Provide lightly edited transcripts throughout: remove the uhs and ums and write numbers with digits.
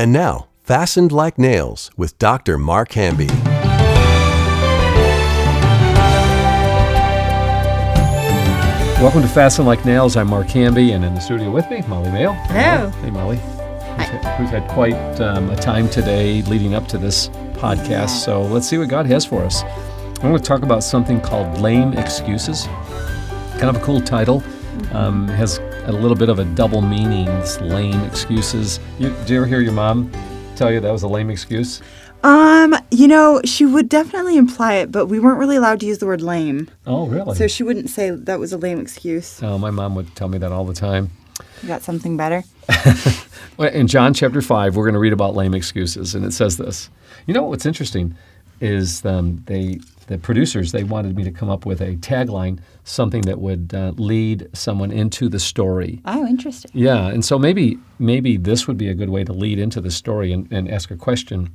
And now, Fastened Like Nails with Dr. Mark Hamby. Welcome to Fastened Like Nails. I'm Mark Hamby, and in the studio with me, Molly Mayo. Hello. Hey, Molly. We've had quite a time today leading up to this podcast, so let's see what God has for us. I want to talk about something called lame excuses. Kind of a cool title. Has a little bit of a double meaning, this lame excuses. Did you ever hear your mom tell you that was a lame excuse? She would definitely imply it, but we weren't really allowed to use the word lame. Oh, really? So she wouldn't say that was a lame excuse. Oh, my mom would tell me that all the time. You got something better? In John chapter 5, we're going to read about lame excuses, and it says this. You know what's interesting is the producers, they wanted me to come up with a tagline, something that would lead someone into the story. Oh, interesting. Yeah, and so maybe this would be a good way to lead into the story and ask a question.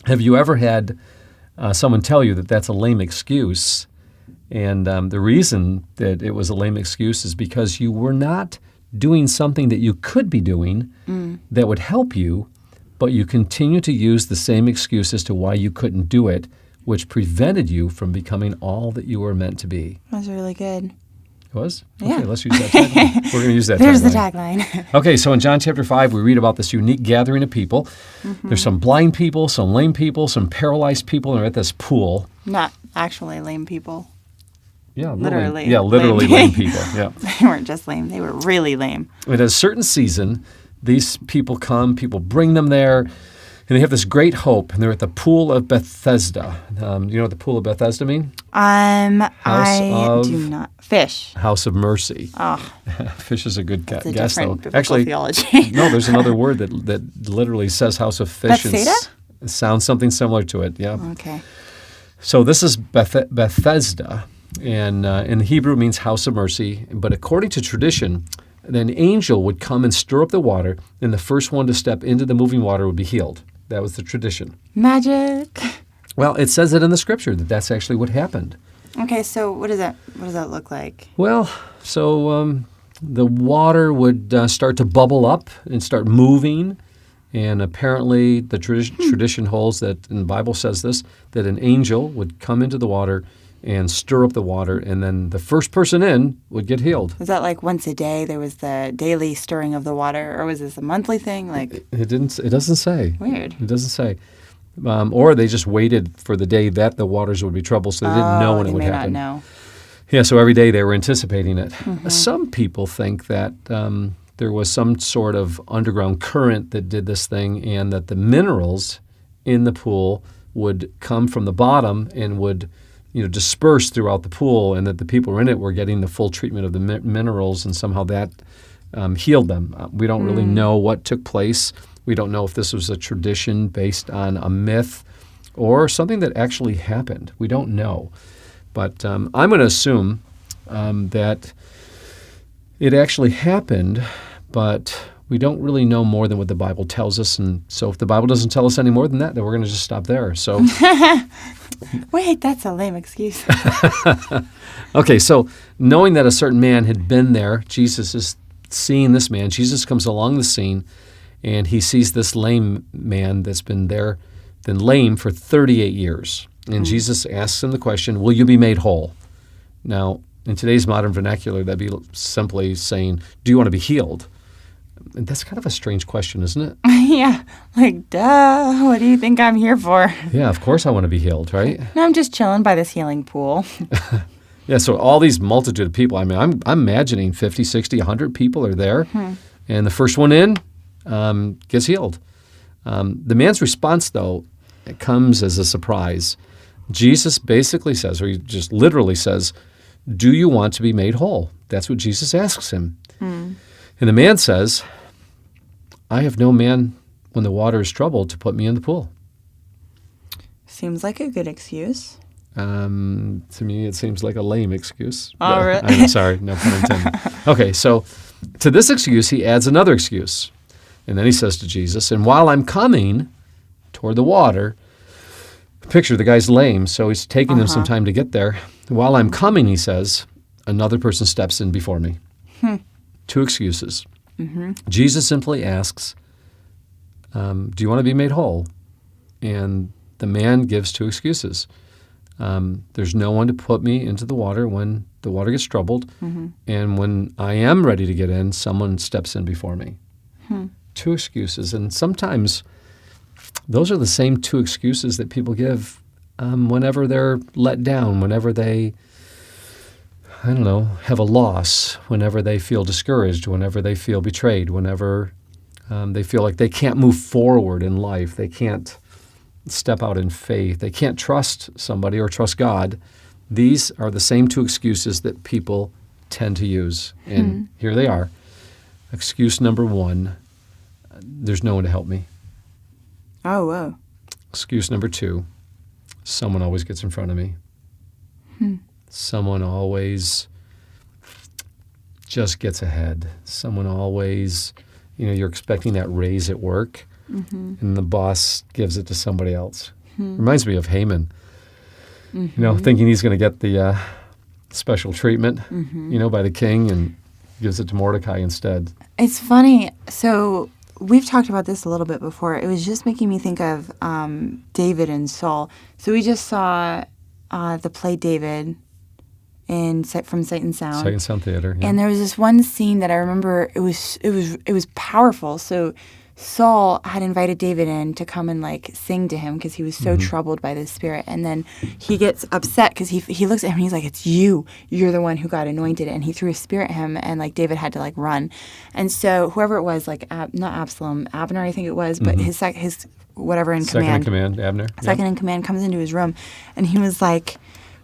Have you ever had someone tell you that that's a lame excuse? And the reason that it was a lame excuse is because you were not doing something that you could be doing that would help you, but you continue to use the same excuse as to why you couldn't do it, which prevented you from becoming all that you were meant to be. That was really good. It was? Yeah. Okay, let's use that tagline. We're going to use that There's tagline. the tagline. Okay, so in John chapter 5, we read about this unique gathering of people. Mm-hmm. There's some blind people, some lame people, some paralyzed people, and they're at this pool. Not actually lame people. Yeah, literally. Yeah, literally lame people. Yeah. They weren't just lame. They were really lame. At a certain season, these people come, people bring them there, and they have this great hope, and they're at the pool of Bethesda. You know what the pool of Bethesda mean? I do not. Fish. House of mercy. Oh. Fish is a good guess, though. Different biblical Actually, theology. no, there's another word that literally says house of fish. Bethsaida? It sounds something similar to it, yeah. Okay. So this is Bethesda, and in Hebrew it means house of mercy. But according to tradition, an angel would come and stir up the water, and the first one to step into the moving water would be healed. That was the tradition. Magic. Well, it says it in the scripture that that's actually what happened. Okay, so what does that look like? Well, so the water would start to bubble up and start moving, and apparently the tradition holds that, and the Bible says this, that an angel would come into the water and stir up the water, and then the first person in would get healed. Was that like once a day there was the daily stirring of the water, or was this a monthly thing? Like It doesn't say. Weird. It doesn't say. Or they just waited for the day that the waters would be troubled, so they didn't know when it would happen. They may not know. Yeah, so every day they were anticipating it. Mm-hmm. Some people think that there was some sort of underground current that did this thing, and that the minerals in the pool would come from the bottom and would disperse throughout the pool, and that the people in it were getting the full treatment of the minerals, and somehow that healed them. We don't really know what took place. We don't know if this was a tradition based on a myth or something that actually happened. We don't know. But I'm going to assume that it actually happened, but we don't really know more than what the Bible tells us. And so if the Bible doesn't tell us any more than that, then we're going to just stop there. So, Wait, that's a lame excuse. Okay, so knowing that a certain man had been there, Jesus is seeing this man. Jesus comes along the scene, and he sees this lame man that's been lame for 38 years. And Jesus asks him the question, will you be made whole? Now, in today's modern vernacular, that'd be simply saying, do you want to be healed? And that's kind of a strange question, isn't it? Yeah, like, duh, what do you think I'm here for? Yeah, of course I want to be healed, right? No, I'm just chilling by this healing pool. Yeah, so all these multitude of people, I mean, I'm imagining 50, 60, 100 people are there, and the first one in gets healed. The man's response, though, it comes as a surprise. Jesus basically says, or he just literally says, do you want to be made whole? That's what Jesus asks him. And the man says, I have no man when the water is troubled to put me in the pool. Seems like a good excuse. To me, it seems like a lame excuse. Oh, really? I'm sorry, no pun intended. Okay, so to this excuse, he adds another excuse. And then he says to Jesus, and while I'm coming toward the water, picture the guy's lame, so he's taking him some time to get there. While I'm coming, he says, another person steps in before me. Two excuses. Jesus simply asks, Do you want to be made whole? And the man gives 2 excuses. There's no one to put me into the water when the water gets troubled. Mm-hmm. And when I am ready to get in, someone steps in before me. 2 excuses. And sometimes those are the same 2 excuses that people give whenever they're let down, whenever they, have a loss, whenever they feel discouraged, whenever they feel betrayed, whenever they feel like they can't move forward in life, they can't step out in faith, they can't trust somebody or trust God. These are the same 2 excuses that people tend to use. And here they are. Excuse number 1, there's no one to help me. Oh, whoa. Excuse number 2, someone always gets in front of me. Someone always just gets ahead. Someone always, you're expecting that raise at work, and the boss gives it to somebody else. Reminds me of Haman, thinking he's going to get the special treatment, by the king, and gives it to Mordecai instead. It's funny. So we've talked about this a little bit before. It was just making me think of David and Saul. So we just saw the play David from Sight and Sound. Sight and Sound Theater. Yeah. And there was this one scene that I remember. It was powerful. So Saul had invited David in to come and sing to him because he was so troubled by this spirit. And then he gets upset because he looks at him and he's like, "It's you. You're the one who got anointed." And he threw a spear at him, and David had to run. And so whoever it was, not Absalom, Abner, I think it was, but his whatever in Second command. in command, Abner. Second in command comes into his room, and he was like,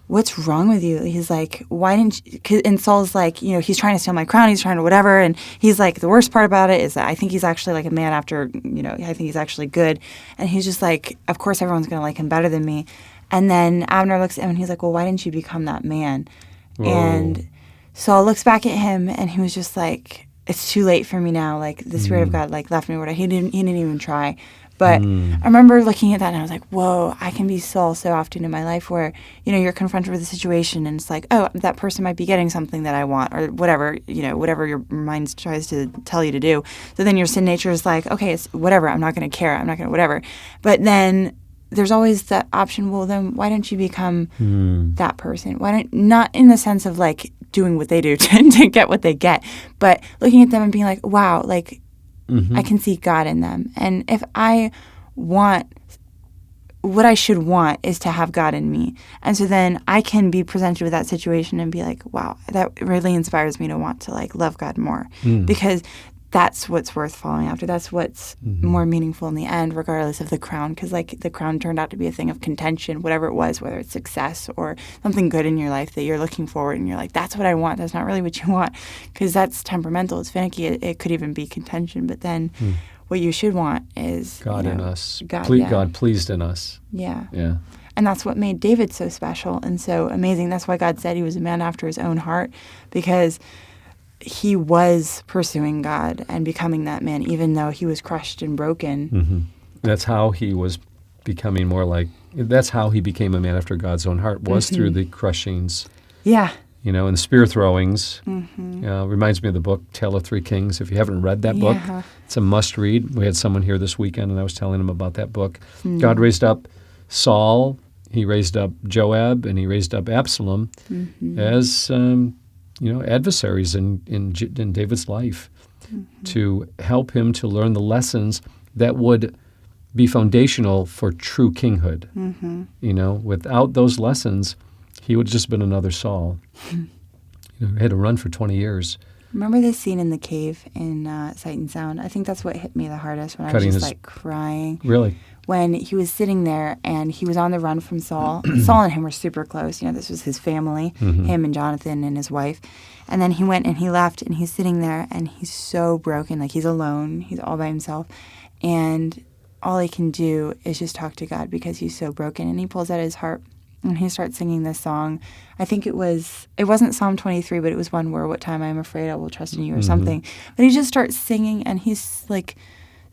"What's wrong with you?" He's like, "Why didn't you?" And Saul's like, he's trying to steal my crown. He's trying to whatever. And he's like, the worst part about it is that I think he's actually a man after, I think he's actually good. And he's just like, of course everyone's going to like him better than me. And then Abner looks at him and he's like, "Well, why didn't you become that man?" Whoa. And Saul looks back at him and he was just like, "It's too late for me now. The Spirit of God left me. He didn't even try." But I remember looking at that and I was like, whoa, I can be Saul so often in my life where, you're confronted with a situation and it's like, oh, that person might be getting something that I want or whatever, whatever your mind tries to tell you to do. So then your sin nature is like, okay, it's whatever. I'm not going to care. I'm not going to whatever. But then there's always that option. Well, then why don't you become that person? Not in the sense of doing what they do to get what they get, but looking at them and being like, wow, I can see God in them. And if I want, what I should want is to have God in me. And so then I can be presented with that situation and be like, wow, that really inspires me to want to love God more. Because that's what's worth following after. That's what's more meaningful in the end, regardless of the crown. Because the crown turned out to be a thing of contention, whatever it was, whether it's success or something good in your life that you're looking forward and you're like, that's what I want. That's not really what you want. Because that's temperamental. It's finicky. It could even be contention. But then what you should want is God in us. God pleased in us. Yeah. Yeah. And that's what made David so special and so amazing. That's why God said he was a man after his own heart, because he was pursuing God and becoming that man, even though he was crushed and broken. That's how he was becoming that's how he became a man after God's own heart, was through the crushings. Yeah. And the spear throwings. Reminds me of the book, Tale of Three Kings. If you haven't read that book, it's a must read. We had someone here this weekend and I was telling him about that book. God raised up Saul, he raised up Joab, and he raised up Absalom as adversaries in David's life to help him to learn the lessons that would be foundational for true kinghood. Without those lessons, he would have just been another Saul. He had to run for 20 years. Remember this scene in the cave in Sight and Sound? I think that's what hit me the hardest when I was just crying. Really? When he was sitting there and he was on the run from Saul. Saul and him were super close. This was his family, him and Jonathan and his wife. And then he went and he left and he's sitting there and he's so broken. He's alone. He's all by himself. And all he can do is just talk to God because he's so broken. And he pulls out his harp and he starts singing this song. I think it wasn't Psalm 23, but it was one where, "What time I am afraid I will trust in you," or something. But he just starts singing and he's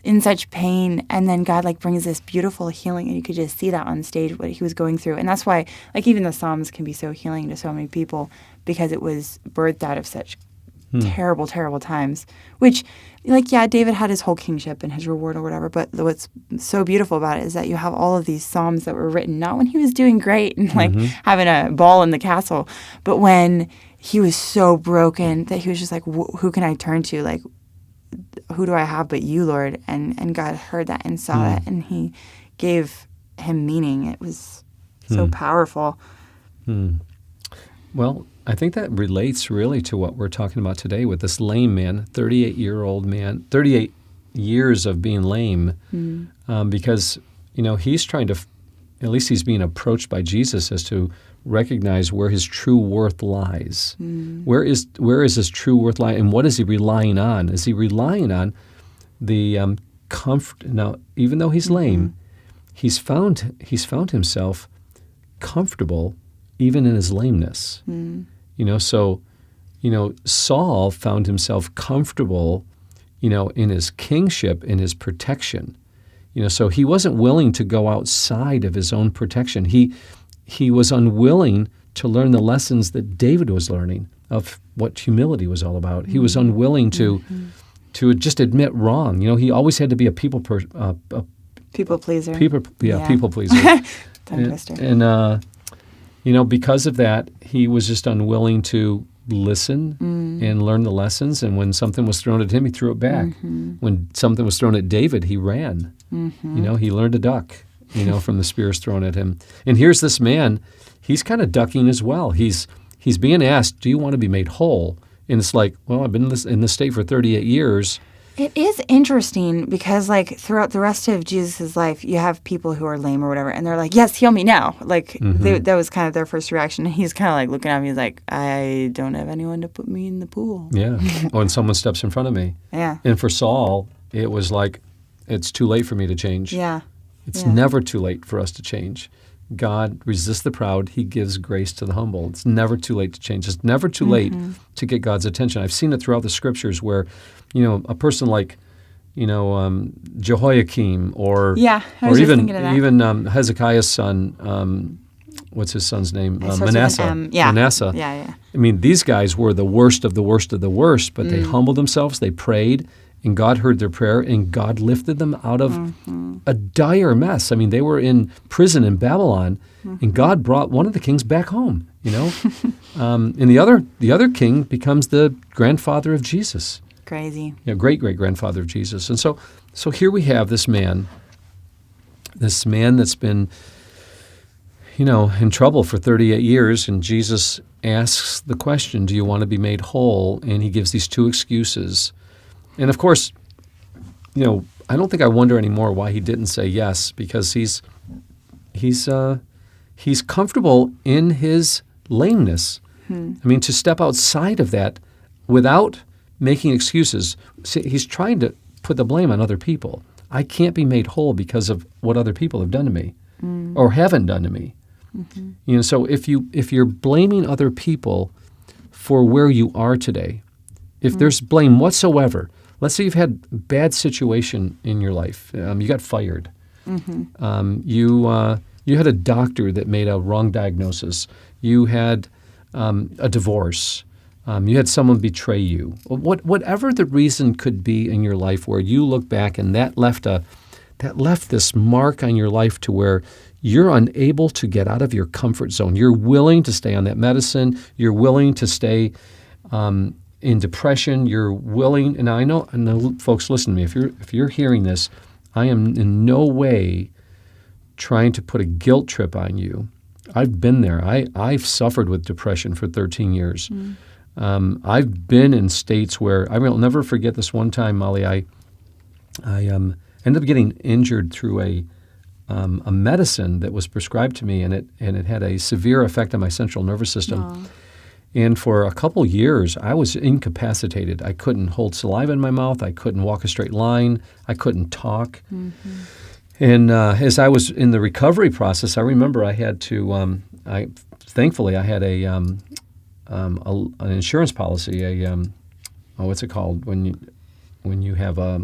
in such pain, and then God brings this beautiful healing, and you could just see that on stage, what he was going through. And that's why even the Psalms can be so healing to so many people, because it was birthed out of such terrible, terrible times. Which, like, yeah, David had his whole kingship and his reward or whatever, but what's so beautiful about it is that you have all of these psalms that were written not when he was doing great and like having a ball in the castle, but when he was so broken that he was just like, who can I turn to? Like, who do I have but you, Lord? And God heard that and saw that, and he gave him meaning. It was so powerful. Well, I think that relates really to what we're talking about today with this lame man, 38-year-old man, 38 years of being lame, because, he's trying to, at least he's being approached by Jesus as to recognize where his true worth lies. Where is his true worth lying, and what is he relying on? Is he relying on the comfort? Now, even though he's lame, he's found himself comfortable even in his lameness. Saul found himself comfortable, in his kingship, in his protection. So he wasn't willing to go outside of his own protection. He was unwilling to learn the lessons that David was learning of what humility was all about. He was unwilling to just admit wrong. He always had to be a people pleaser. People pleaser. People pleaser. Tongue twister. And because of that, he was just unwilling to listen and learn the lessons. And when something was thrown at him, he threw it back. When something was thrown at David, he ran. He learned to duck, from the spears thrown at him. And here's this man, he's kind of ducking as well. He's being asked, do you want to be made whole? And it's like, well, I've been in this state for 38 years. It is interesting because, like, throughout the rest of Jesus' life, you have people who are lame or whatever, and they're like, yes, heal me now. Like, that was kind of their first reaction. And he's kind of like looking at me, he's like, I don't have anyone to put me in the pool. Yeah. And someone steps in front of me. Yeah. And for Saul, it was like, it's too late for me to change. Yeah. It's never too late for us to change. God resists the proud. He gives grace to the humble. It's never too late to change. It's never too late to get God's attention. I've seen it throughout the scriptures where, a person like, Jehoiakim or even Hezekiah's son, what's his son's name? Manasseh. Manasseh. Yeah. I mean, these guys were the worst of the worst of the worst, but they humbled themselves, they prayed, and God heard their prayer, and God lifted them out of a dire mess. I mean, they were in prison in Babylon, and God brought one of the kings back home, and the other king becomes the grandfather of Jesus. Crazy. Great-great-grandfather of Jesus. And so here we have this man that's been, in trouble for 38 years, and Jesus asks the question, do you want to be made whole? And he gives these two excuses. And of course, I don't think I wonder anymore why he didn't say yes, because he's comfortable in his lameness. I mean, to step outside of that without making excuses, he's trying to put the blame on other people. I can't be made whole because of what other people have done to me or haven't done to me. So if you're blaming other people for where you are today, if there's blame whatsoever, let's say you've had a bad situation in your life. You got fired. You had a doctor that made a wrong diagnosis. You had a divorce. You had someone betray you. Whatever the reason could be in your life where you look back and that left this mark on your life to where you're unable to get out of your comfort zone. You're willing to stay on that medicine. You're willing to stay in depression. You're willing, and I know folks, listen to me. If you're hearing this, I am in no way trying to put a guilt trip on you. I've been there. I've suffered with depression for 13 years. I've been in states where I will never forget this one time, Molly. I ended up getting injured through a medicine that was prescribed to me, and it had a severe effect on my central nervous system. Aww. And for a couple years, I was incapacitated. I couldn't hold saliva in my mouth. I couldn't walk a straight line. I couldn't talk. And as I was in the recovery process, I remember I had to. Thankfully, I had an insurance policy. What's it called when you have a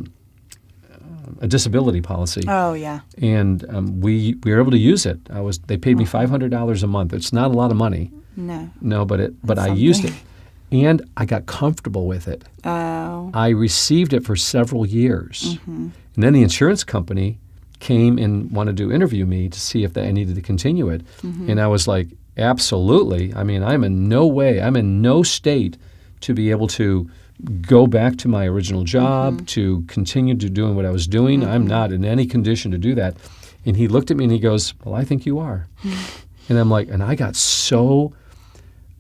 disability policy? Oh yeah. And we were able to use it. They paid me $500 a month. It's not a lot of money. No. No, but I used it. And I got comfortable with it. Oh. I received it for several years. And then the insurance company came and wanted to interview me to see if I needed to continue it. And I was like, absolutely. I mean, I'm in no state to be able to go back to my original job, to continue to doing what I was doing. I'm not in any condition to do that. And he looked at me and he goes, well, I think you are. And I'm like, and I got so,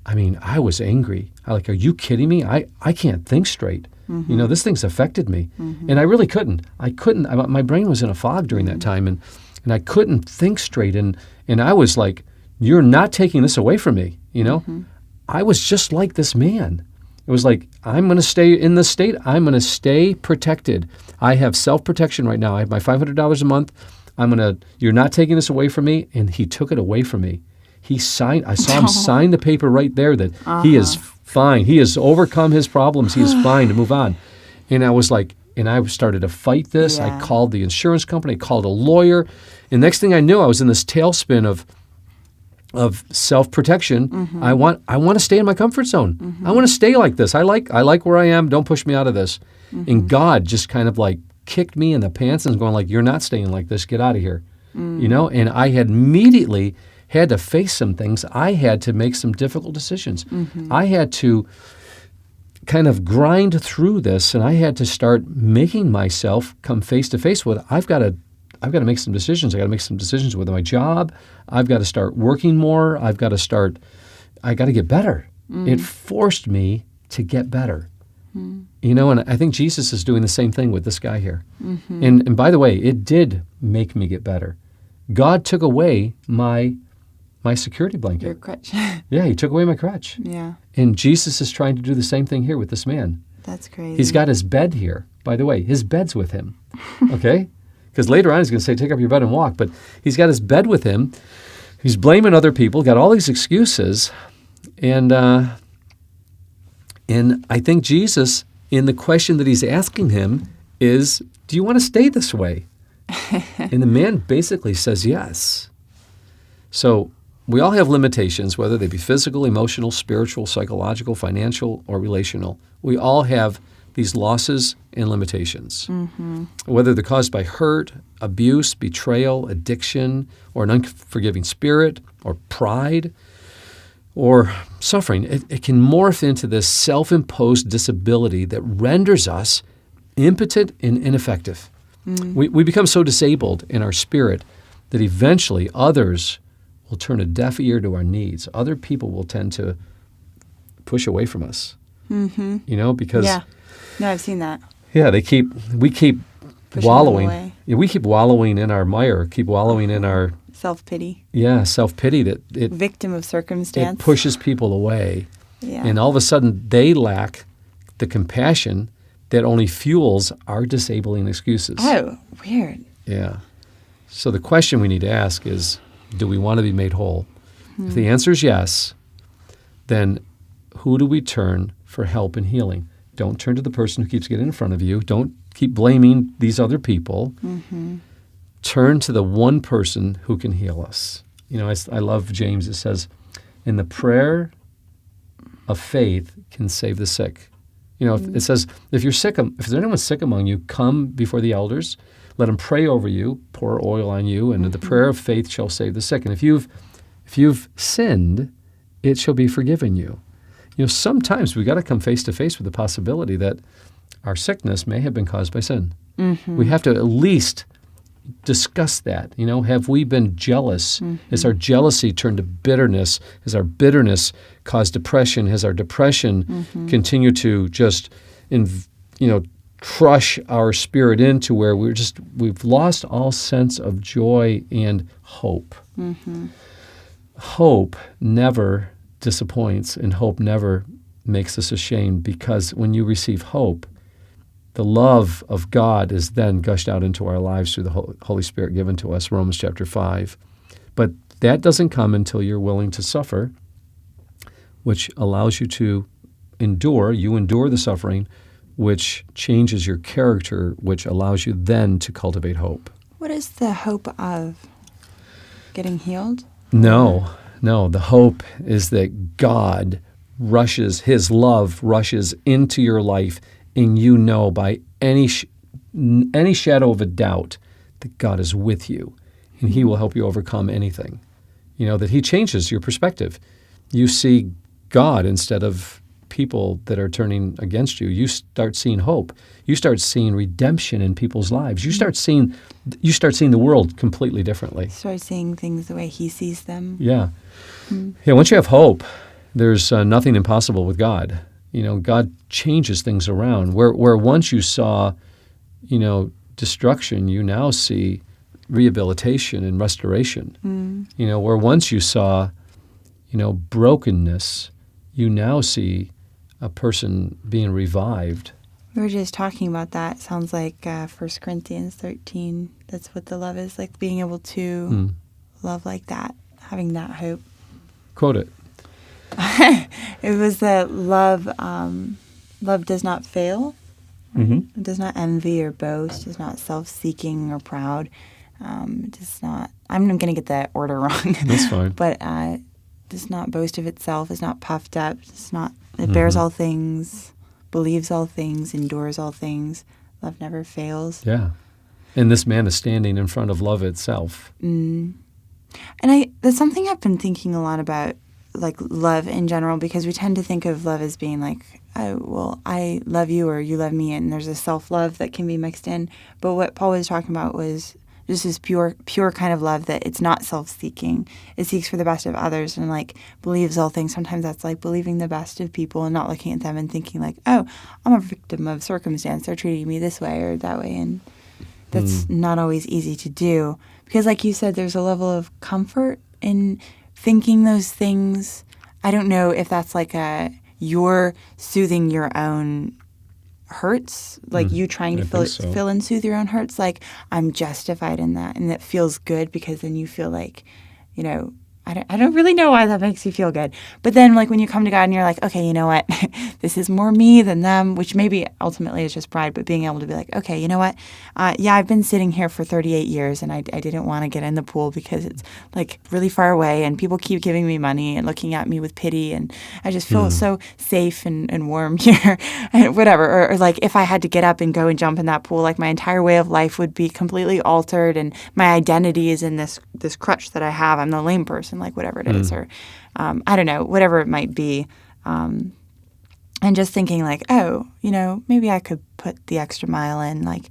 I was angry. Are you kidding me? I can't think straight. This thing's affected me. And I really couldn't. My brain was in a fog during that time, and I couldn't think straight. And I was like, you're not taking this away from me, I was just like this man. It was like, I'm going to stay in this state. I'm going to stay protected. I have self-protection right now. I have my $500 a month. You're not taking this away from me. And he took it away from me. I saw him sign the paper right there that he is fine. He has overcome his problems. He is fine to move on. And I was like, and I started to fight this. Yeah. I called the insurance company, I called a lawyer. And next thing I knew, I was in this tailspin of self-protection. I want to stay in my comfort zone. I want to stay like this. I like where I am. Don't push me out of this. And God just kind of like kicked me in the pants and was going like, you're not staying like this. Get out of here. And I had immediately had to face some things. I had to make some difficult decisions. I had to kind of grind through this, and I had to start making myself come face to face with, I've got to make some decisions. I got to make some decisions with my job. I've got to start working more. I got to get better. It forced me to get better. And I think Jesus is doing the same thing with this guy here. And by the way, it did make me get better. God took away my security blanket. Your crutch. Yeah, he took away my crutch. Yeah. And Jesus is trying to do the same thing here with this man. That's crazy. He's got his bed here. By the way, his bed's with him. Okay? Because later on he's going to say, take up your bed and walk. But he's got his bed with him. He's blaming other people, got all these excuses. And I think Jesus, in the question that he's asking him, is, do you want to stay this way? And the man basically says yes. So we all have limitations, whether they be physical, emotional, spiritual, psychological, financial, or relational. We all have these losses and limitations, whether they're caused by hurt, abuse, betrayal, addiction, or an unforgiving spirit, or pride, or suffering. It can morph into this self-imposed disability that renders us impotent and ineffective. We become so disabled in our spirit that eventually others will turn a deaf ear to our needs. Other people will tend to push away from us, because... Yeah. No, I've seen that. Yeah, we keep Pushing wallowing. them away. Yeah, we keep wallowing in our mire, keep wallowing in our... Self-pity. Yeah, self-pity that it Victim of circumstance. pushes people away. Yeah. And all of a sudden, they lack the compassion that only fuels our disabling excuses. Oh, weird. Yeah. So the question we need to ask is, do we want to be made whole? If the answer is yes, then who do we turn for help and healing? Don't turn to the person who keeps getting in front of you. Don't keep blaming these other people. Turn to the one person who can heal us. I love James. It says, and the prayer of faith can save the sick. It says, if there's anyone sick among you, come before the elders, let them pray over you, pour oil on you, and the prayer of faith shall save the sick. And if you've sinned, it shall be forgiven you. Sometimes we got to come face to face with the possibility that our sickness may have been caused by sin. We have to at least discuss that. Have we been jealous? Has our jealousy turned to bitterness? Has our bitterness caused depression? Has our depression continued to just, crush our spirit into where we've lost all sense of joy and hope? Hope never disappoints, and hope never makes us ashamed, because when you receive hope, the love of God is then gushed out into our lives through the Holy Spirit given to us, Romans chapter 5. But that doesn't come until you're willing to suffer, which allows you to endure. You endure the suffering, which changes your character, which allows you then to cultivate hope. What is the hope of? Getting healed? No. The hope is that God His love rushes into your life, and you know by any shadow of a doubt that God is with you, and He will help you overcome anything. That He changes your perspective. You see God instead of people that are turning against you. You start seeing hope. You start seeing redemption in people's lives. You start seeing the world completely differently. Start seeing things the way He sees them. Yeah. Yeah, once you have hope, there's nothing impossible with God. God changes things around. Where once you saw, destruction, you now see rehabilitation and restoration. Where once you saw, brokenness, you now see a person being revived. We were just talking about that. It sounds like 1 Corinthians 13. That's what the love is, like being able to love like that, having that hope. Quote it. It was that love does not fail. It does not envy or boast, is not self-seeking or proud. It does not, I'm going to get that order wrong. That's fine. But does not boast of itself, is not puffed up, it bears all things, believes all things, endures all things. Love never fails. Yeah. And this man is standing in front of love itself. And that's something I've been thinking a lot about, like love in general, because we tend to think of love as being like, oh, well, I love you or you love me, and there's a self-love that can be mixed in. But what Paul was talking about was just this pure kind of love that it's not self-seeking. It seeks for the best of others and like believes all things. Sometimes that's like believing the best of people and not looking at them and thinking like, oh, I'm a victim of circumstance. They're treating me this way or that way. And that's not always easy to do because like you said, there's a level of comfort in thinking those things. I don't know if that's like you're soothing your own hurts, like you trying to fill and soothe your own hurts, like I'm justified in that, and that feels good because then you feel like, I don't really know why that makes you feel good. But then like when you come to God and you're like, okay, you know what? This is more me than them, which maybe ultimately is just pride, but being able to be like, okay, you know what? I've been sitting here for 38 years and I didn't want to get in the pool because it's like really far away and people keep giving me money and looking at me with pity and I just feel so safe and warm here and whatever. Or like if I had to get up and go and jump in that pool, like my entire way of life would be completely altered and my identity is in this crutch that I have. I'm the lame person, like whatever it is, or I don't know, whatever it might be. And just thinking like, oh, maybe I could put the extra mile in. Like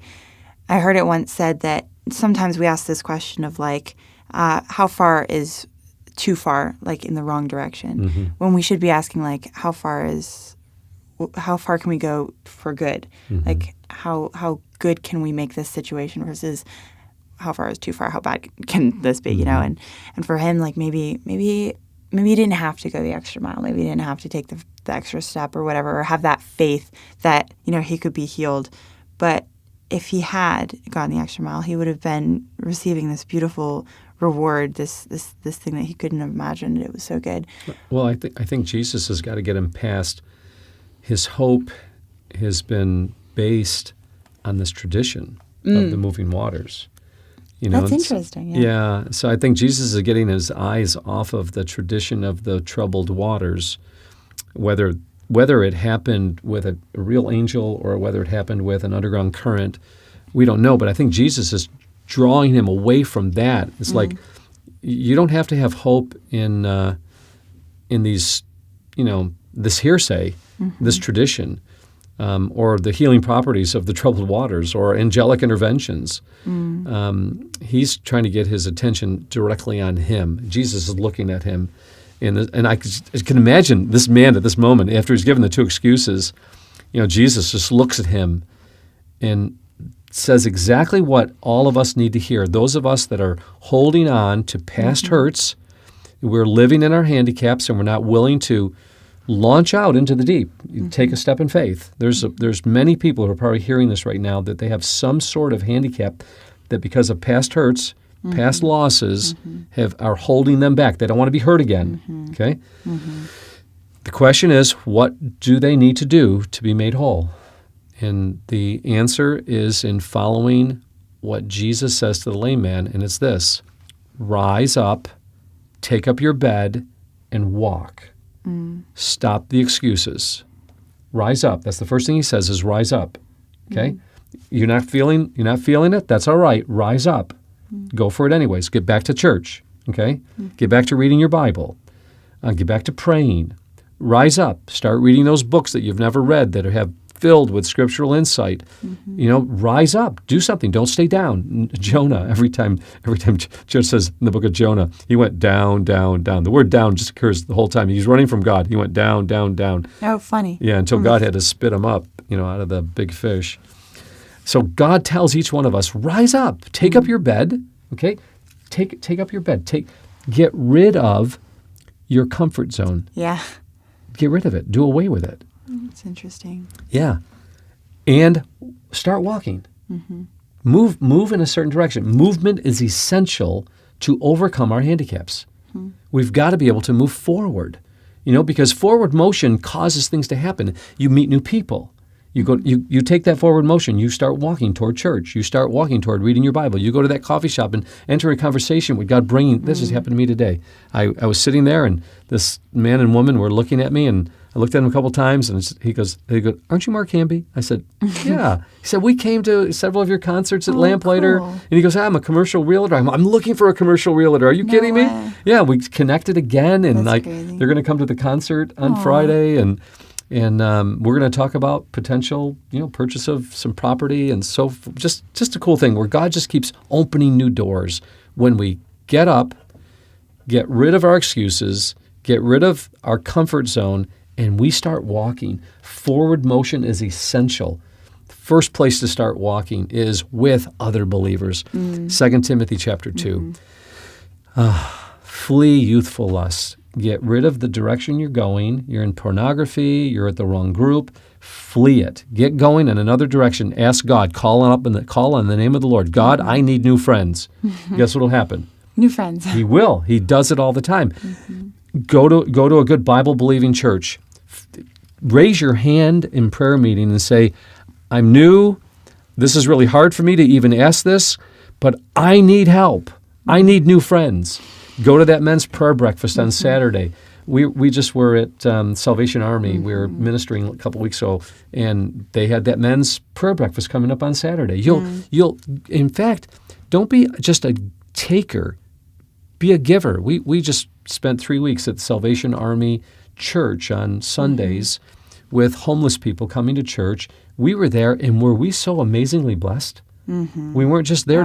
I heard it once said that sometimes we ask this question of like, how far is too far, like in the wrong direction, when we should be asking like, how far can we go for good? Like how good can we make this situation versus how far is too far? How bad can this be? And for him, like maybe he didn't have to go the extra mile. Maybe he didn't have to take the extra step or whatever, or have that faith that he could be healed. But if he had gone the extra mile, he would have been receiving this beautiful reward, this thing that he couldn't have imagined. It was so good. Well, I think Jesus has got to get him past. His hope has been based on this tradition of the moving waters. That's interesting. Yeah. So I think Jesus is getting his eyes off of the tradition of the troubled waters, whether it happened with a real angel or whether it happened with an underground current, we don't know. But I think Jesus is drawing him away from that. It's like you don't have to have hope in these, this hearsay, this tradition. Or the healing properties of the troubled waters, or angelic interventions. He's trying to get his attention directly on him. Jesus is looking at him. And I can imagine this man at this moment, after he's given the two excuses, Jesus just looks at him and says exactly what all of us need to hear. Those of us that are holding on to past hurts, we're living in our handicaps, and we're not willing to launch out into the deep. You take a step in faith. There's many people who are probably hearing this right now that they have some sort of handicap that because of past hurts, past losses, are holding them back. They don't want to be hurt again. Okay? The question is, what do they need to do to be made whole? And the answer is in following what Jesus says to the lame man, and it's this: rise up, take up your bed, and walk. Stop the excuses. Rise up. That's the first thing he says is rise up. Okay? You're not feeling it? That's all right. Rise up. Go for it anyways. Get back to church. Okay? Get back to reading your Bible. Get back to praying. Rise up. Start reading those books that you've never read that have filled with scriptural insight. Rise up. Do something. Don't stay down. Jonah, every time Jonah says in the book of Jonah, he went down, down, down. The word down just occurs the whole time. He's running from God. He went down, down, down. Oh, funny. Yeah, until God had to spit him up, out of the big fish. So God tells each one of us, rise up. Take up your bed. Okay? Take up your bed. Get rid of your comfort zone. Yeah. Get rid of it. Do away with it. That's interesting. Yeah. And start walking. Move in a certain direction. Movement is essential to overcome our handicaps. We've got to be able to move forward, because forward motion causes things to happen. You meet new people. You take that forward motion. You start walking toward church. You start walking toward reading your Bible. You go to that coffee shop and enter a conversation with God bringing, this has happened to me today. I was sitting there and this man and woman were looking at me and I looked at him a couple times and he goes, aren't you Mark Hamby? I said, yeah. He said, we came to several of your concerts at Lamplighter. Cool. And he goes, I'm a commercial realtor. I'm looking for a commercial realtor. Are you kidding me? Yeah, we connected again and That's crazy. they're going to come to the concert on Friday and we're going to talk about potential, purchase of some property and so just a cool thing where God just keeps opening new doors when we get up, get rid of our excuses, get rid of our comfort zone, and we start walking. Forward motion is essential. The first place to start walking is with other believers. 2 Timothy chapter 2. Flee youthful lusts. Get rid of the direction you're going. You're in pornography. You're at the wrong group. Flee it. Get going in another direction. Ask God. Call on the name of the Lord. God, I need new friends. Guess what will happen? New friends. He will. He does it all the time. Go to a good Bible-believing church. Raise your hand in prayer meeting and say, I'm new. This is really hard for me to even ask this, but I need help. I need new friends. Go to that men's prayer breakfast on Saturday. We just were at Salvation Army. We were ministering a couple weeks ago, and they had that men's prayer breakfast coming up on Saturday. You'll in fact, don't be just a taker. Be a giver. We just spent 3 weeks at the Salvation Army Church on Sundays with homeless people coming to church. We were there, and were we so amazingly blessed? We weren't just there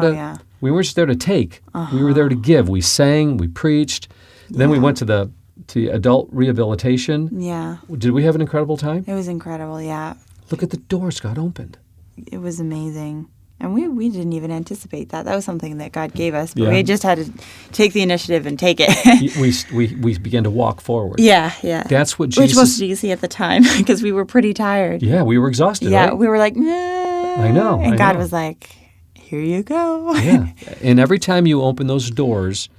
we weren't just there to take. We were there to give. We sang, we preached. Then we went to the adult rehabilitation. Yeah. Did we have an incredible time? It was incredible, yeah. Look at the doors God opened. It was amazing. And we didn't even anticipate that. That was something that God gave us. But we just had to take the initiative and take it. we began to walk forward. Yeah. That's what Jesus... Which was easy at the time because we were pretty tired. Yeah, we were exhausted, Yeah, right? we were like, nah. I know. And God was like, here you go. Yeah. And every time you open those doors,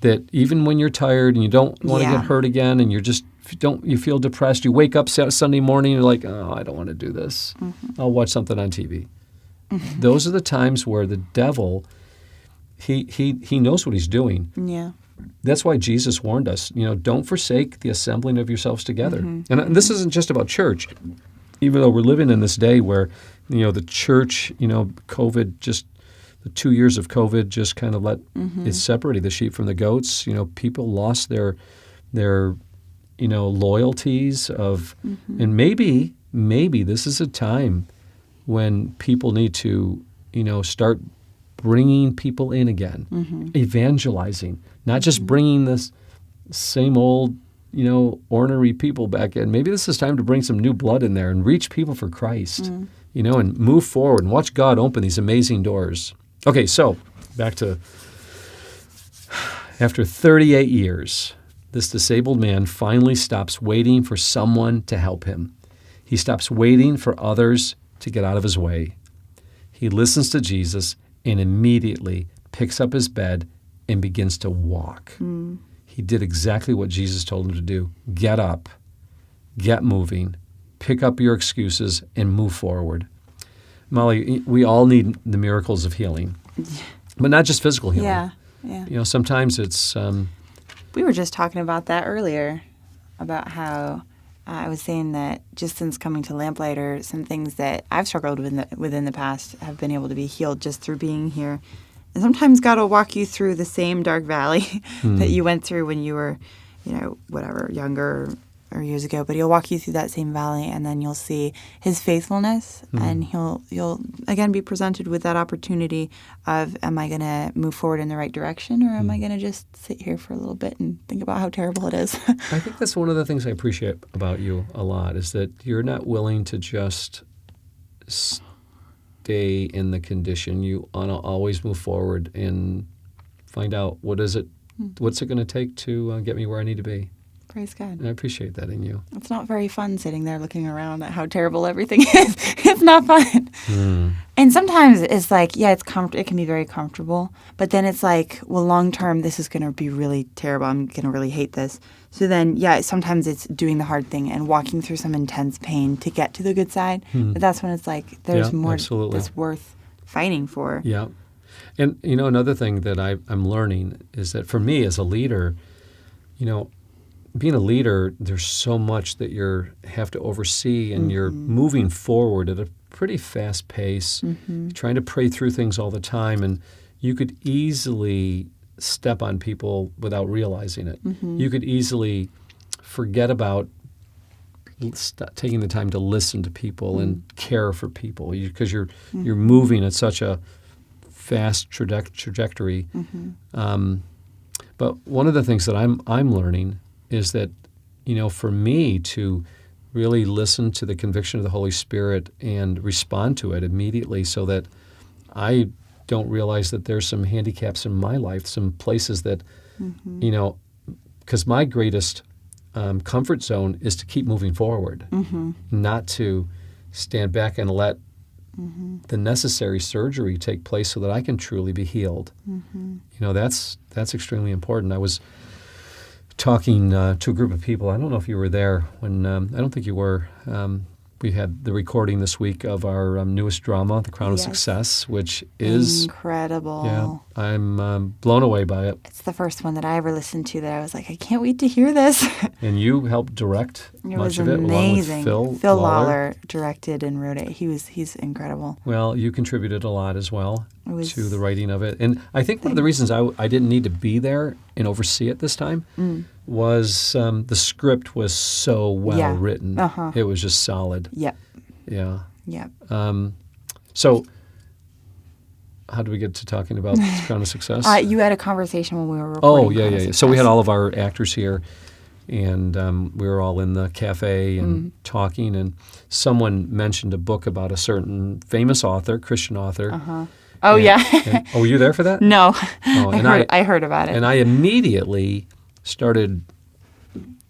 that even when you're tired and you don't want to get hurt again and you feel depressed, you wake up Sunday morning and you're like, oh, I don't want to do this. I'll watch something on TV. Those are the times where the devil, he knows what he's doing. Yeah. That's why Jesus warned us, don't forsake the assembling of yourselves together. And this isn't just about church. Even though we're living in this day where, the church, COVID the 2 years of COVID just kind of it separated the sheep from the goats. People lost their loyalties of, and maybe this is a time when people need to, start bringing people in again, evangelizing, not just bringing this same old, ornery people back in. Maybe this is time to bring some new blood in there and reach people for Christ, and move forward and watch God open these amazing doors. Okay, so back to after 38 years, this disabled man finally stops waiting for someone to help him. He stops waiting for others to get out of his way. He listens to Jesus and immediately picks up his bed and begins to walk. He did exactly what Jesus told him to do. Get up, get moving, pick up your excuses, and move forward. Molly, we all need the miracles of healing, but not just physical healing. Yeah. Sometimes it's... we were just talking about that earlier. about how I was saying that just since coming to Lamplighter, some things that I've struggled with within the past have been able to be healed just through being here. And sometimes God will walk you through the same dark valley that you went through when you were, whatever, younger or years ago. But He'll walk you through that same valley, and then you'll see His faithfulness, and you'll again be presented with that opportunity of, am I going to move forward in the right direction, or am I going to just sit here for a little bit and think about how terrible it is? I think that's one of the things I appreciate about you a lot, is that you're not willing to just stay in the condition. You want to always move forward and find out what's it going to take to get me where I need to be. Praise God. And I appreciate that in you. It's not very fun sitting there looking around at how terrible everything is. It's not fun. And sometimes it's like, it can be very comfortable, but then it's like, well, long term, this is going to be really terrible. I'm going to really hate this. So then, sometimes it's doing the hard thing and walking through some intense pain to get to the good side. But that's when it's like, there's more that's worth fighting for. Yeah. And, another thing that I'm learning is that for me as a leader, being a leader, there's so much that you have to oversee, and you're moving forward at a pretty fast pace, trying to pray through things all the time, and you could easily step on people without realizing it. You could easily forget about taking the time to listen to people and care for people, because you're moving at such a fast trajectory. But one of the things that I'm learning is that, for me to really listen to the conviction of the Holy Spirit and respond to it immediately, so that I don't realize that there's some handicaps in my life, some places that, because my greatest comfort zone is to keep moving forward, not to stand back and let the necessary surgery take place so that I can truly be healed. That's extremely important. I was talking to a group of people. I don't know if you were there when, I don't think you were. We had the recording this week of our newest drama, The Crown of Success, which is incredible. Yeah, I'm blown away by it. It's the first one that I ever listened to that I was like, I can't wait to hear this. And you helped direct much of it, amazing. along with Phil Lawler directed and wrote it. He's incredible. Well, you contributed a lot as well to the writing of it. And I think one of the reasons I didn't need to be there and oversee it this time was the script was so well written. It was just solid. Yep. Yeah. Yep. So how do we get to talking about The Crown of Success? You had a conversation when we were recording. Oh, yeah. So we had all of our actors here, and we were all in the cafe and talking, and someone mentioned a book about a certain famous author, Christian author. Oh, were you there for that? No. I heard about it. And I immediately started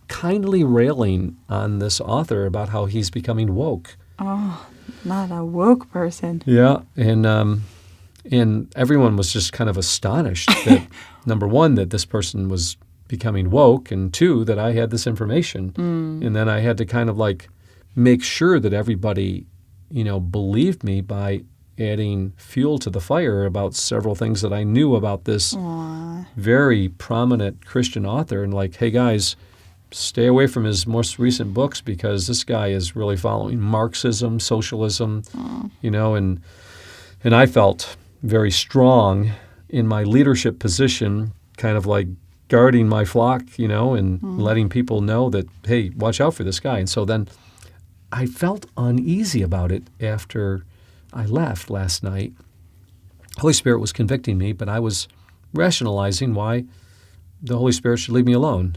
kindly railing on this author about how he's becoming woke. Oh, not a woke person. Yeah, and everyone was just kind of astonished that, number one, that this person was becoming woke, and two, that I had this information. And then I had to kind of like make sure that everybody, believed me by adding fuel to the fire about several things that I knew about this very prominent Christian author, and like, hey guys, stay away from his most recent books because this guy is really following Marxism, socialism, and I felt very strong in my leadership position, kind of like guarding my flock, and letting people know that, hey, watch out for this guy. And so then I felt uneasy about it after I left last night. Holy Spirit was convicting me, but I was rationalizing why the Holy Spirit should leave me alone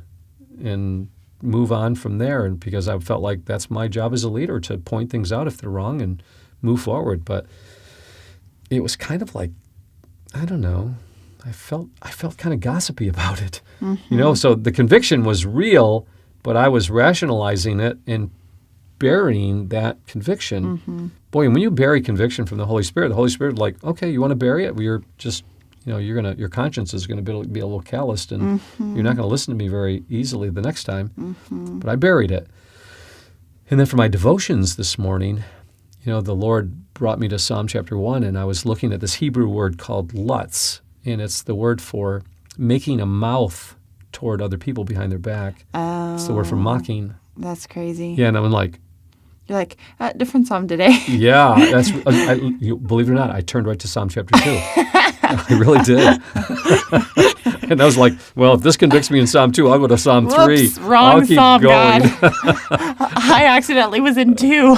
and move on from there, and because I felt like that's my job as a leader, to point things out if they're wrong and move forward. But it was kind of like, I don't know, I felt kind of gossipy about it. So the conviction was real, but I was rationalizing it and burying that conviction. Boy, when you bury conviction from the Holy Spirit like, okay, you want to bury it? Well, you're just, your conscience is going to be a little calloused, and you're not going to listen to me very easily the next time. But I buried it. And then for my devotions this morning, the Lord brought me to Psalm chapter 1, and I was looking at this Hebrew word called lutz, and it's the word for making a mouth toward other people behind their back. Oh, It's the word for mocking. that's crazy. Yeah, and I'm like, You're like, different psalm today. yeah, believe it or not, I turned right to Psalm chapter 2. I really did. And I was like, well, if this convicts me in Psalm 2, I'll go to Psalm 3. Whoops, wrong I'll keep psalm, going. God. I accidentally was in 2.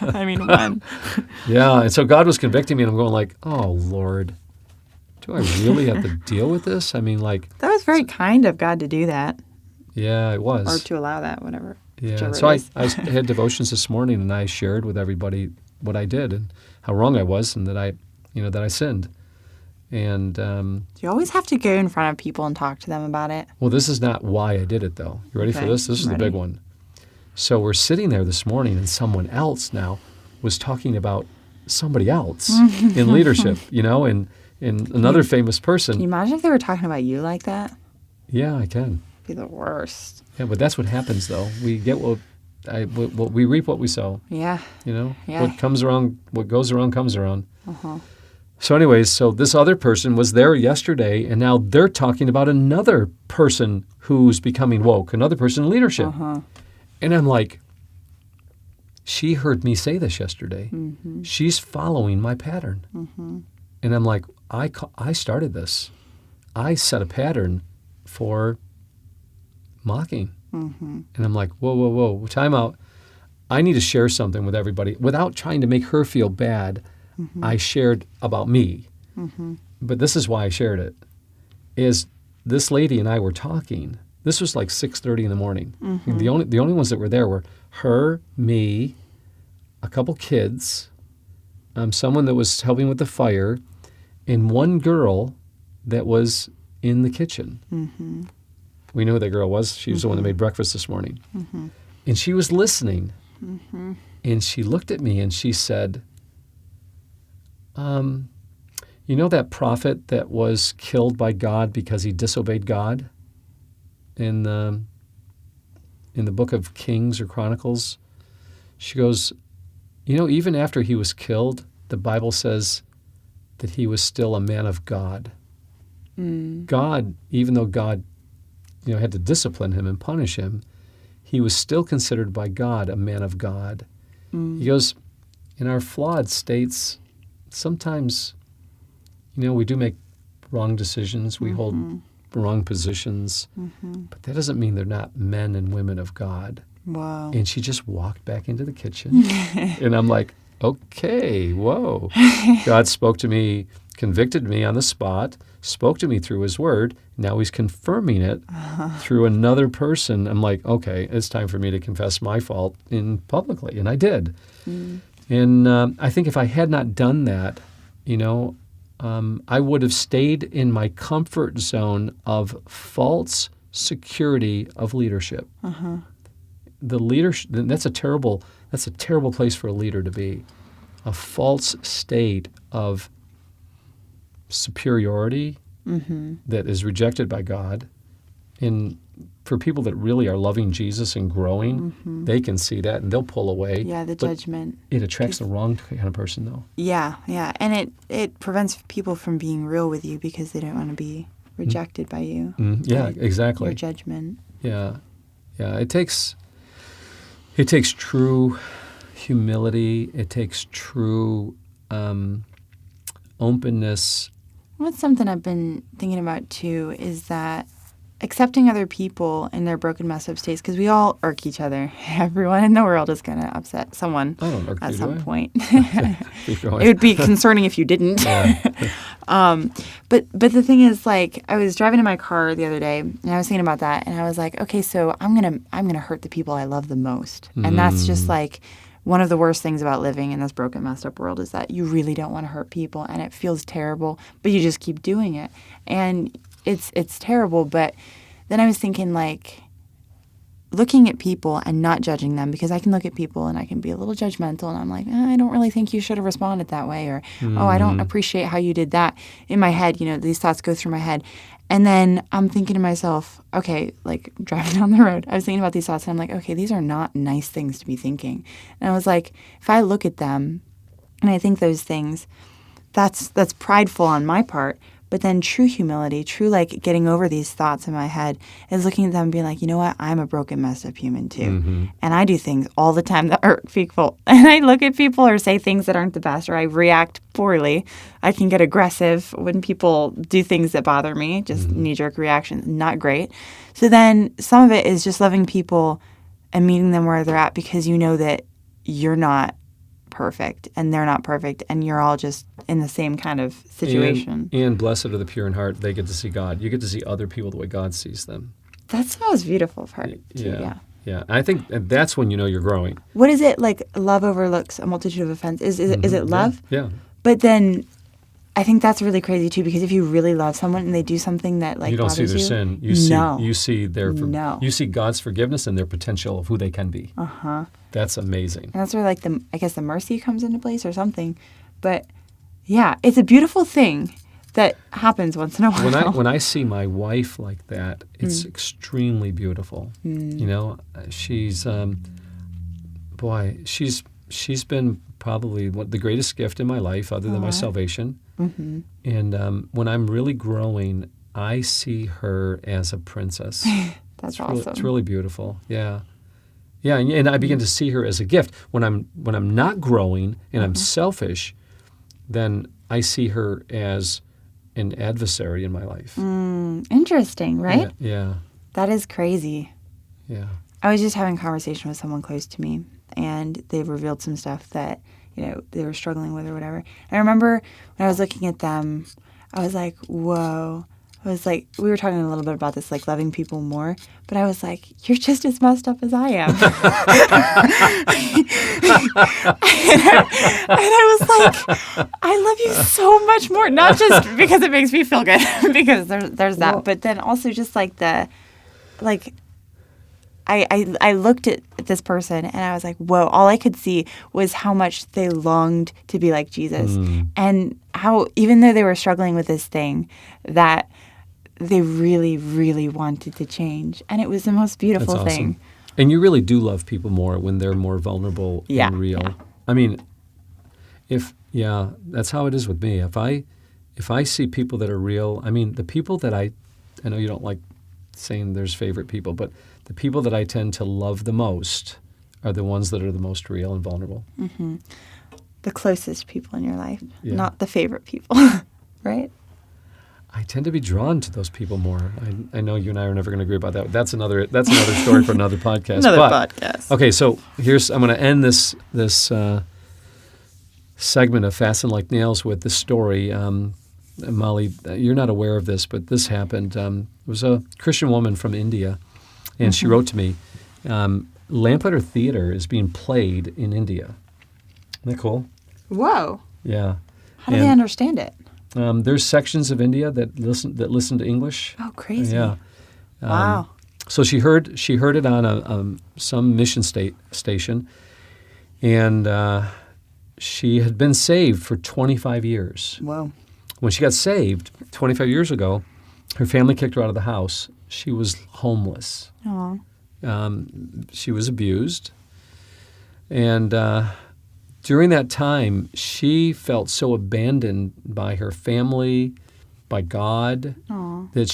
I mean 1. Yeah, and so God was convicting me, and I'm going like, oh, Lord, do I really have to deal with this? I mean, like... That was very kind of God to do that. Yeah, it was. Or to allow that, whatever. Yeah, so I had devotions this morning, and I shared with everybody what I did and how wrong I was, and that I sinned. And you always have to go in front of people and talk to them about it. well, this is not why I did it, though. You ready for this? This is the big one. So we're sitting there this morning, and someone else now was talking about somebody else in leadership, and another famous person. Can you imagine if they were talking about you like that? Yeah, I can. It'd be the worst. Yeah, but that's what happens, though. We get we reap what we sow. Yeah. Yeah. Yeah. What goes around comes around. Uh-huh. So anyways, so this other person was there yesterday, and now they're talking about another person who's becoming woke, another person in leadership. Uh-huh. And I'm like, she heard me say this yesterday. Mm-hmm. She's following my pattern. Mm-hmm. And I'm like, I started this. I set a pattern for mocking. Mm-hmm. And I'm like, whoa, time out. I need to share something with everybody. Without trying to make her feel bad, Mm-hmm. I shared about me. Mm-hmm. But this is why I shared it, is this lady and I were talking. This was like 6:30 in the morning. Mm-hmm. The only ones that were there were her, me, a couple kids, someone that was helping with the fire, and one girl that was in the kitchen. Mm-hmm. We knew who that girl was. She was the one that made breakfast this morning. Mm-hmm. And she was listening. Mm-hmm. And she looked at me and she said, you know that prophet that was killed by God because he disobeyed God in the book of Kings or Chronicles? She goes, even after he was killed, the Bible says that he was still a man of God. Mm. God, even though God, had to discipline him and punish him, he was still considered by God a man of God. Mm. He goes, in our flawed states, sometimes, we do make wrong decisions. We hold wrong positions. Mm-hmm. But that doesn't mean they're not men and women of God. Wow. And she just walked back into the kitchen. And I'm like, okay, whoa. God spoke to me, convicted me on the spot, spoke to me through his word. Now he's confirming it through another person. I'm like, okay, it's time for me to confess my fault publicly. And I did. Mm. And I think if I had not done that, I would have stayed in my comfort zone of false security of leadership. Uh-huh. The leadership, that's a terrible place for a leader to be. A false state of superiority that is rejected by God. And for people that really are loving Jesus and growing, they can see that and they'll pull away. Yeah, the judgment. It attracts the wrong kind of person, though. Yeah. And it prevents people from being real with you because they don't want to be rejected by you. Yeah, exactly. Your judgment. Yeah. It takes true humility. It takes true openness. What's something I've been thinking about, too, is that accepting other people in their broken, messed up states, because we all irk each other. Everyone in the world is going to upset someone at some point. It would be concerning if you didn't. But the thing is, like, I was driving in my car the other day, and I was thinking about that, and I was like, okay, so I'm gonna hurt the people I love the most, and that's just like one of the worst things about living in this broken, messed up world is that you really don't want to hurt people, and it feels terrible, but you just keep doing it, and it's terrible. But then I was thinking, like, looking at people and not judging them, because I can look at people and I can be a little judgmental, and I'm like, I don't really think you should have responded that way, or I don't appreciate how you did that. In my head, these thoughts go through my head. And then I'm thinking to myself, okay, like driving down the road, I was thinking about these thoughts, and I'm like, okay, these are not nice things to be thinking. And I was like, if I look at them and I think those things, that's prideful on my part, But then true humility, true like getting over these thoughts in my head is looking at them and being like, you know what? I'm a broken, messed up human too. Mm-hmm. And I do things all the time that hurt people. And I look at people or say things that aren't the best, or I react poorly. I can get aggressive when people do things that bother me, just knee-jerk reactions, not great. So then some of it is just loving people and meeting them where they're at, because you know that you're not perfect and they're not perfect, and you're all just in the same kind of situation. And blessed are the pure in heart. They get to see God. You get to see other people the way God sees them. That's the most beautiful part, too, yeah. Yeah, I think that's when you know you're growing. What is it, like, love overlooks a multitude of offenses? Is it love? Yeah. But then I think that's really crazy, too, because if you really love someone and they do something that, like, you don't see bothers their you, sin. You see you see God's forgiveness and their potential of who they can be. Uh-huh. That's amazing. And that's where, like, the mercy comes into place or something. But, yeah, it's a beautiful thing that happens once in a while. When I see my wife like that, it's extremely beautiful. You know, she's she's been probably the greatest gift in my life, other than my salvation. Mm-hmm. And when I'm really growing, I see her as a princess. That's awesome. It's really beautiful. Yeah. Yeah, and I begin to see her as a gift. When I'm not growing and I'm selfish, then I see her as an adversary in my life. Interesting, right? Yeah. That is crazy. Yeah. I was just having a conversation with someone close to me, and they revealed some stuff that, you know, they were struggling with or whatever. And I remember when I was looking at them, I was like, whoa. I was like, we were talking a little bit about this, like loving people more, but I was like, you're just as messed up as I am. and I was like, I love you so much more, not just because it makes me feel good, because there's that, but then also just like I looked at this person and I was like, whoa, all I could see was how much they longed to be like Jesus, and how, even though they were struggling with this thing, that they really, really wanted to change. And it was the most beautiful That's awesome. thing. And you really do love people more when they're more vulnerable and real. Yeah. I mean, that's how it is with me. If I see people that are real, I mean, the people that I know you don't like saying there's favorite people, but the people that I tend to love the most are the ones that are the most real and vulnerable. Mm-hmm. The closest people in your life, Yeah. not the favorite people, right? I tend to be drawn to those people more. I know you and I are never going to agree about that. That's another story for another podcast. Podcast. Okay, so I'm going to end this segment of Fasten Like Nails with this story. Molly, you're not aware of this, but this happened. It was a Christian woman from India, and she wrote to me, Lamplighter Theater is being played in India. Isn't that cool? Whoa. Yeah. How do they understand it? There's sections of India that listen to English. Oh, crazy. Yeah. Wow. So she heard it on some mission station, and she had been saved for 25 years. Whoa. When she got saved 25 years ago, her family kicked her out of the house. She was homeless. Aw. She was abused, and during that time, she felt so abandoned by her family, by God, Aww. that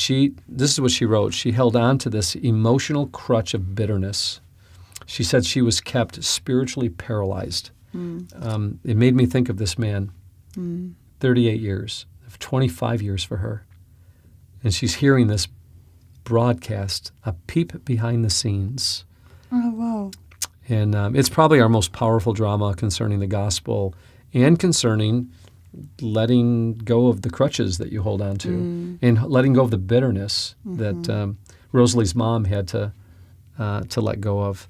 this is what she wrote, she held on to this emotional crutch of bitterness. She said she was kept spiritually paralyzed. It made me think of this man, 38 years, 25 years for her. And she's hearing this broadcast, a peep behind the scenes. Oh, whoa. And it's probably our most powerful drama concerning the gospel and concerning letting go of the crutches that you hold on to and letting go of the bitterness that Rosalie's mom had to let go of.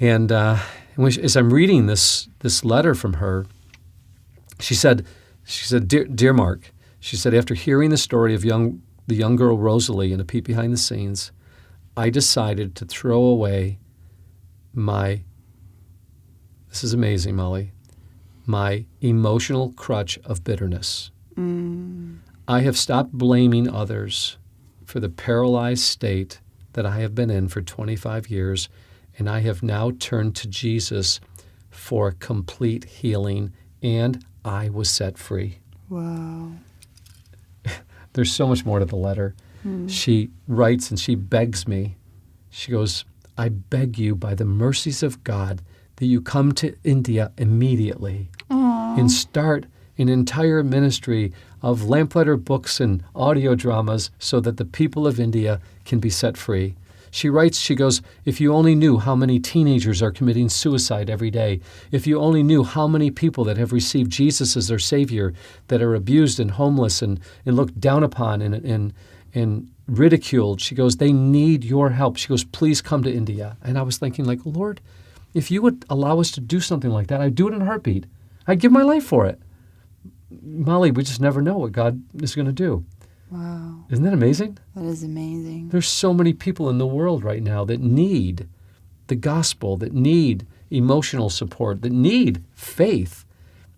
And as I'm reading this letter from her, she said, Dear Mark, she said, after hearing the story of the young girl Rosalie in A Peep Behind the Scenes, I decided to throw away this is amazing, Molly, my emotional crutch of bitterness. I have stopped blaming others for the paralyzed state that I have been in for 25 years, and I have now turned to Jesus for complete healing, and I was set free. Wow. there's so much more to the letter. She writes and she begs me. She goes, I beg you by the mercies of God that you come to India immediately and start an entire ministry of Lamplighter books and audio dramas so that the people of India can be set free. She writes, she goes, if you only knew how many teenagers are committing suicide every day, if you only knew how many people that have received Jesus as their Savior that are abused and homeless and looked down upon and ridiculed, she goes, they need your help. She goes, please come to India. And I was thinking, like, Lord, if you would allow us to do something like that, I'd do it in a heartbeat. I'd give my life for it. Molly, we just never know what God is going to do. Wow. Isn't that amazing? That is amazing. There's so many people in the world right now that need the gospel, that need emotional support, that need faith.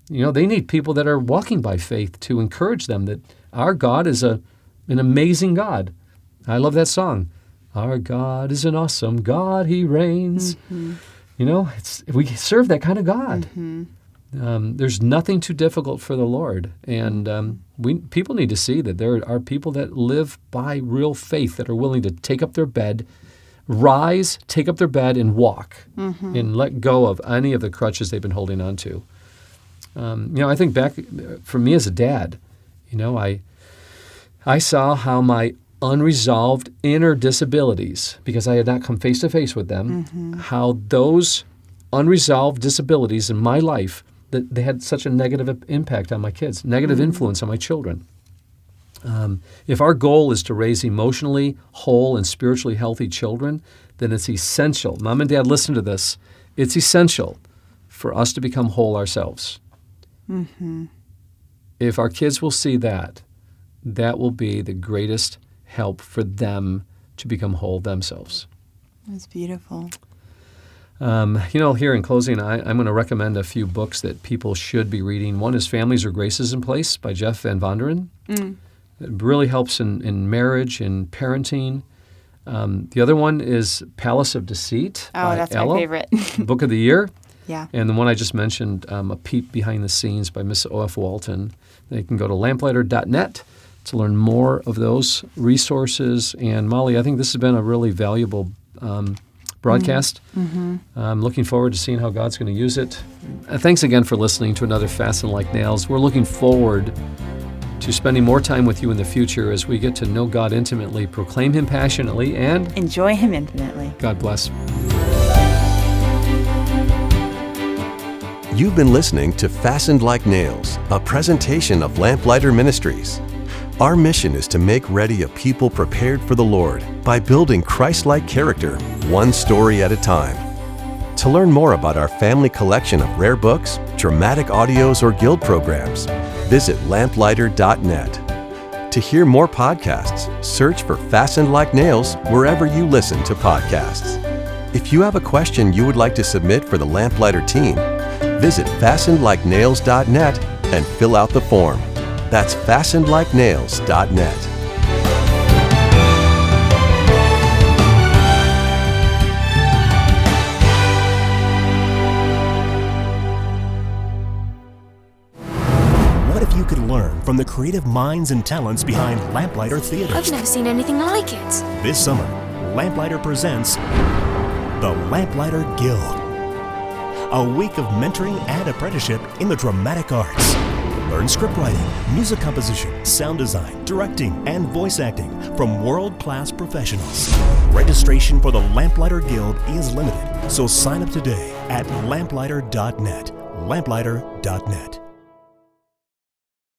You know, they need people that are walking by faith to encourage them that our God is an amazing God. I love that song. Our God is an awesome God. He reigns. You know, we serve that kind of God. There's nothing too difficult for the Lord. And people need to see that there are people that live by real faith that are willing to take up their bed, rise, take up their bed, and walk and let go of any of the crutches they've been holding on to. You know, I think back for me as a dad, you know, I saw how my unresolved inner disabilities, because I had not come face to face with them, how those unresolved disabilities in my life, that they had such a negative impact on my kids, negative influence on my children. If our goal is to raise emotionally whole and spiritually healthy children, then it's essential. Mom and Dad, listen to this. It's essential for us to become whole ourselves. If our kids will see that, that will be the greatest help for them to become whole themselves. That's beautiful. You know, here in closing, I'm going to recommend a few books that people should be reading. One is Families Or Graces in Place by Jeff Van Vonderen. It really helps in marriage and parenting. The other one is Palace of Deceit by that's Ella, my favorite. Book of the Year. Yeah. And the one I just mentioned, A Peep Behind the Scenes by Miss O.F. Walton. They can go to lamplighter.net to learn more of those resources. And Molly, I think this has been a really valuable broadcast. I'm looking forward to seeing how God's going to use it. Thanks again for listening to another Fasten Like Nails. We're looking forward to spending more time with you in the future as we get to know God intimately, proclaim Him passionately, and enjoy Him infinitely. God bless. You've been listening to Fastened Like Nails, a presentation of Lamplighter Ministries. Our mission is to make ready a people prepared for the Lord by building Christ-like character, one story at a time. To learn more about our family collection of rare books, dramatic audios, or guild programs, visit lamplighter.net. To hear more podcasts, search for Fastened Like Nails wherever you listen to podcasts. If you have a question you would like to submit for the Lamplighter team, visit fastenedlikenails.net and fill out the form. That's fastenedlikenails.net. What if you could learn from the creative minds and talents behind Lamplighter Theater? I've never seen anything like it. This summer, Lamplighter presents the Lamplighter Guild. A week of mentoring and apprenticeship in the dramatic arts. Learn scriptwriting, music composition, sound design, directing, and voice acting from world-class professionals. Registration for the Lamplighter Guild is limited, so sign up today at lamplighter.net. Lamplighter.net.